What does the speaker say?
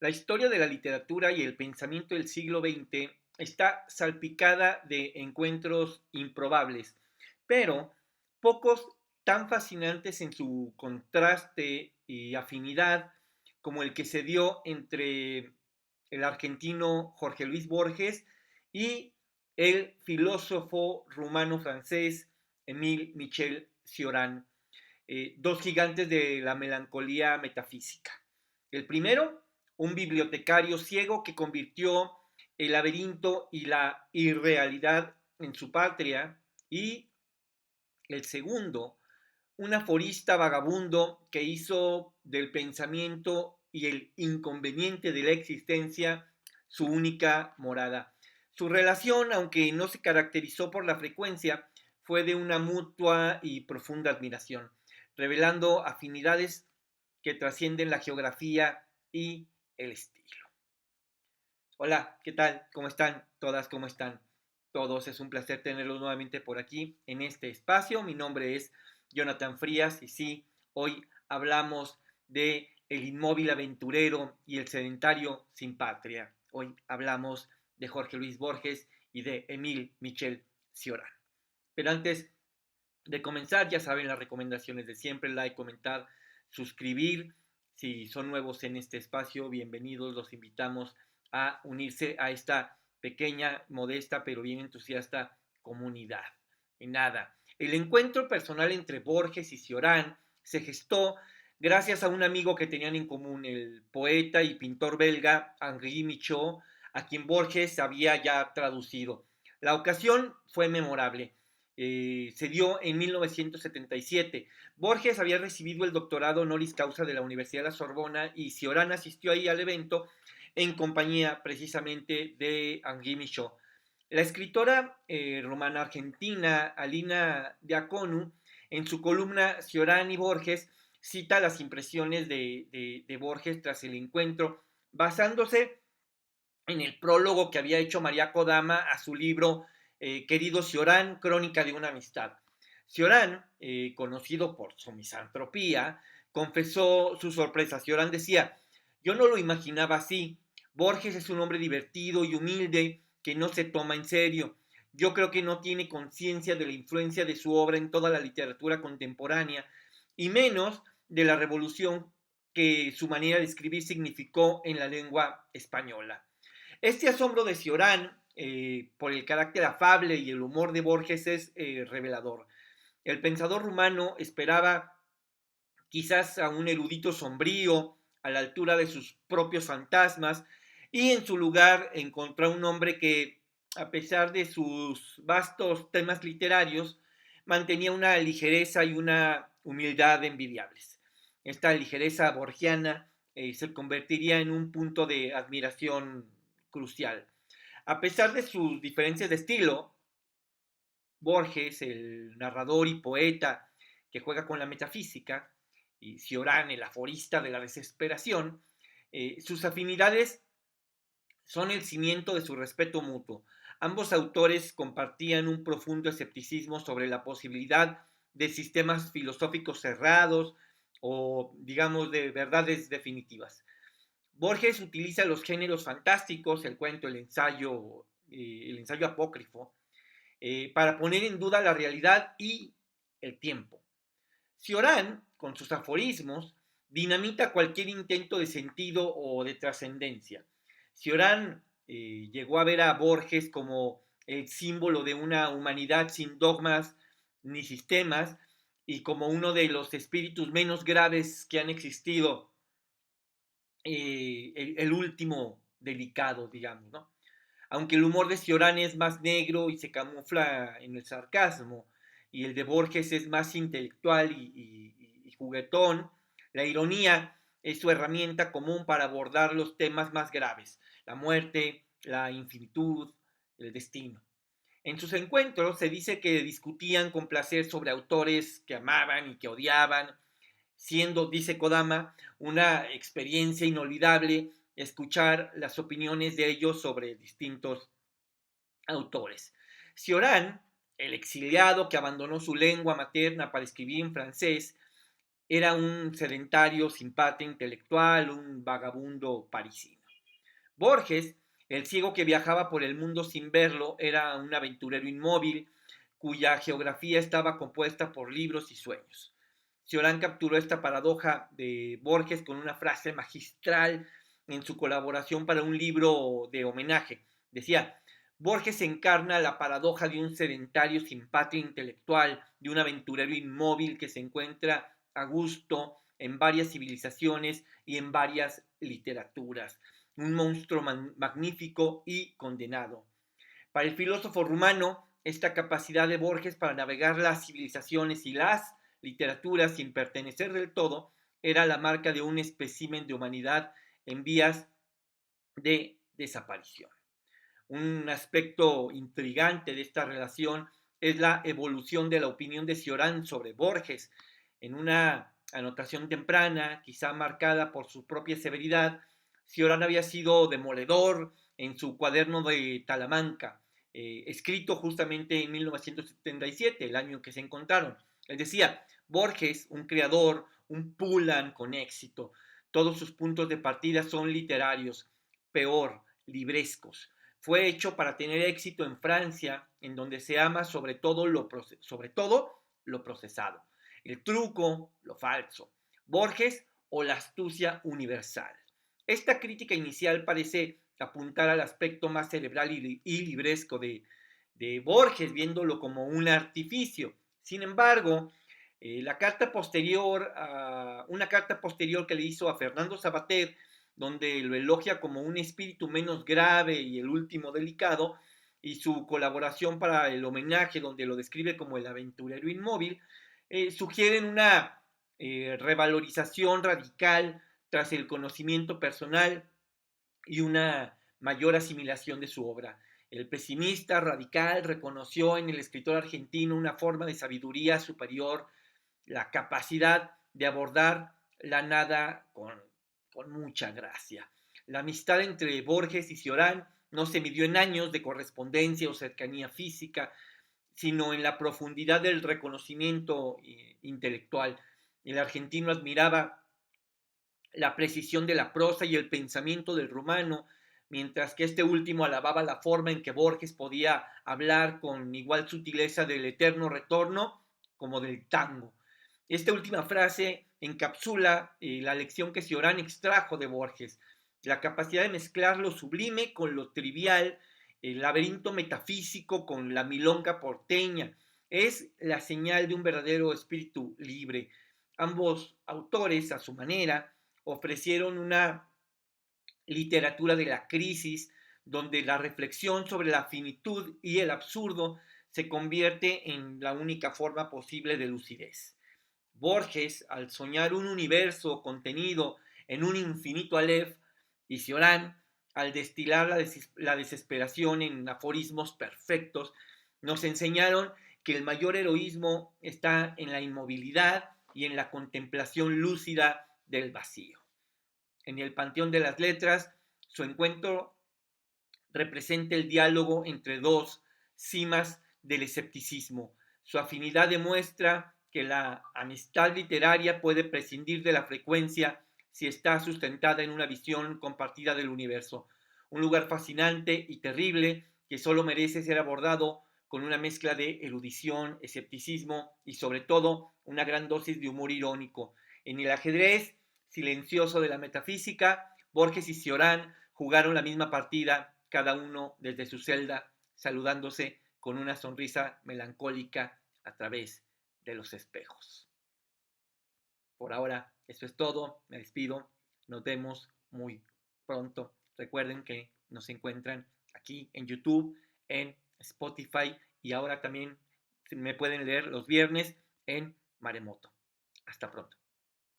La historia de la literatura y el pensamiento del siglo XX está salpicada de encuentros improbables, pero pocos tan fascinantes en su contraste y afinidad como el que se dio entre el argentino Jorge Luis Borges y el filósofo rumano-francés Émile Michel Cioran, dos gigantes de la melancolía metafísica. El primero, un bibliotecario ciego que convirtió el laberinto y la irrealidad en su patria, y el segundo, un aforista vagabundo que hizo del pensamiento y el inconveniente de la existencia su única morada. Su relación, aunque no se caracterizó por la frecuencia, fue de una mutua y profunda admiración, revelando afinidades que trascienden la geografía y el estilo. Hola, ¿qué tal? ¿Cómo están? Todas, ¿cómo están? Todos, es un placer tenerlos nuevamente por aquí en este espacio. Mi nombre es Jonathan Frías y sí, hoy hablamos de el inmóvil aventurero y el sedentario sin patria. Hoy hablamos de Jorge Luis Borges y de Émile Michel Cioran. Pero antes de comenzar, ya saben las recomendaciones de siempre: like, comentar, suscribir. Si son nuevos en este espacio, bienvenidos, los invitamos a unirse a esta pequeña, modesta, pero bien entusiasta comunidad. Y nada, el encuentro personal entre Borges y Cioran se gestó gracias a un amigo que tenían en común, el poeta y pintor belga Henri Michaud, a quien Borges había ya traducido. La ocasión fue memorable. Se dio en 1977. Borges había recibido el doctorado honoris causa de la Universidad de la Sorbona y Cioran asistió ahí al evento en compañía precisamente de Henri Michaud. La escritora romana argentina Alina Diaconu, en su columna Cioran y Borges, cita las impresiones de Borges tras el encuentro, basándose en el prólogo que había hecho María Kodama a su libro Querido Cioran, Crónica de una amistad. Cioran, conocido por su misantropía, confesó su sorpresa. Cioran decía: yo no lo imaginaba así. Borges es un hombre divertido y humilde que no se toma en serio. Yo creo que no tiene conciencia de la influencia de su obra en toda la literatura contemporánea, y menos de la revolución que su manera de escribir significó en la lengua española. Este asombro de Cioran por el carácter afable y el humor de Borges es revelador. El pensador rumano esperaba quizás a un erudito sombrío, a la altura de sus propios fantasmas, y en su lugar encontró a un hombre que, a pesar de sus vastos temas literarios, mantenía una ligereza y una humildad envidiables. Esta ligereza borgiana se convertiría en un punto de admiración crucial. A pesar de sus diferencias de estilo, Borges, el narrador y poeta que juega con la metafísica, y Cioran, el aforista de la desesperación, sus afinidades son el cimiento de su respeto mutuo. Ambos autores compartían un profundo escepticismo sobre la posibilidad de sistemas filosóficos cerrados o, digamos, de verdades definitivas. Borges utiliza los géneros fantásticos, el cuento, el ensayo apócrifo, para poner en duda la realidad y el tiempo. Cioran, con sus aforismos, dinamita cualquier intento de sentido o de trascendencia. Cioran llegó a ver a Borges como el símbolo de una humanidad sin dogmas ni sistemas y como uno de los espíritus menos graves que han existido, el último delicado, digamos, ¿no? Aunque el humor de Cioran es más negro y se camufla en el sarcasmo, y el de Borges es más intelectual y juguetón, la ironía es su herramienta común para abordar los temas más graves: la muerte, la infinitud, el destino. En sus encuentros se dice que discutían con placer sobre autores que amaban y que odiaban, siendo, dice Kodama, una experiencia inolvidable escuchar las opiniones de ellos sobre distintos autores. Cioran, el exiliado que abandonó su lengua materna para escribir en francés, era un sedentario sin pata intelectual, un vagabundo parisino. Borges, el ciego que viajaba por el mundo sin verlo, era un aventurero inmóvil cuya geografía estaba compuesta por libros y sueños. Cioran capturó esta paradoja de Borges con una frase magistral en su colaboración para un libro de homenaje. Decía: Borges encarna la paradoja de un sedentario sin patria intelectual, de un aventurero inmóvil que se encuentra a gusto en varias civilizaciones y en varias literaturas. Un monstruo magnífico y condenado. Para el filósofo rumano, esta capacidad de Borges para navegar las civilizaciones y las literaturas sin pertenecer del todo era la marca de un espécimen de humanidad en vías de desaparición. Un aspecto intrigante de esta relación es la evolución de la opinión de Cioran sobre Borges. En una anotación temprana, quizá marcada por su propia severidad, Cioran había sido demoledor en su cuaderno de Talamanca, escrito justamente en 1977, el año en que se encontraron. Él decía: Borges, un creador, un Pulan con éxito. Todos sus puntos de partida son literarios, peor, librescos. Fue hecho para tener éxito en Francia, en donde se ama sobre todo lo procesado, el truco, lo falso. Borges o la astucia universal. Esta crítica inicial parece apuntar al aspecto más cerebral y libresco de Borges, viéndolo como un artificio. Sin embargo, una carta posterior que le hizo a Fernando Savater, donde lo elogia como un espíritu menos grave y el último delicado, y su colaboración para el homenaje, donde lo describe como el aventurero inmóvil, sugieren una revalorización radical tras el conocimiento personal y una mayor asimilación de su obra. El pesimista radical reconoció en el escritor argentino una forma de sabiduría superior, la capacidad de abordar la nada con mucha gracia. La amistad entre Borges y Cioran no se midió en años de correspondencia o cercanía física, sino en la profundidad del reconocimiento intelectual. El argentino admiraba la precisión de la prosa y el pensamiento del rumano, mientras que este último alababa la forma en que Borges podía hablar con igual sutileza del eterno retorno como del tango. Esta última frase encapsula la lección que Cioran extrajo de Borges, la capacidad de mezclar lo sublime con lo trivial, el laberinto metafísico con la milonga porteña. Es la señal de un verdadero espíritu libre. Ambos autores, a su manera, ofrecieron una literatura de la crisis, donde la reflexión sobre la finitud y el absurdo se convierte en la única forma posible de lucidez. Borges, al soñar un universo contenido en un infinito Aleph, y Cioran, al destilar la desesperación en aforismos perfectos, nos enseñaron que el mayor heroísmo está en la inmovilidad y en la contemplación lúcida del vacío. En el Panteón de las Letras, su encuentro representa el diálogo entre dos cimas del escepticismo. Su afinidad demuestra que la amistad literaria puede prescindir de la frecuencia si está sustentada en una visión compartida del universo. Un lugar fascinante y terrible que solo merece ser abordado con una mezcla de erudición, escepticismo y sobre todo una gran dosis de humor irónico. En el ajedrez silencioso de la metafísica, Borges y Cioran jugaron la misma partida, cada uno desde su celda, saludándose con una sonrisa melancólica a través de los espejos. Por ahora, eso es todo. Me despido. Nos vemos muy pronto. Recuerden que nos encuentran aquí en YouTube, en Spotify y ahora también me pueden leer los viernes en Maremoto. Hasta pronto.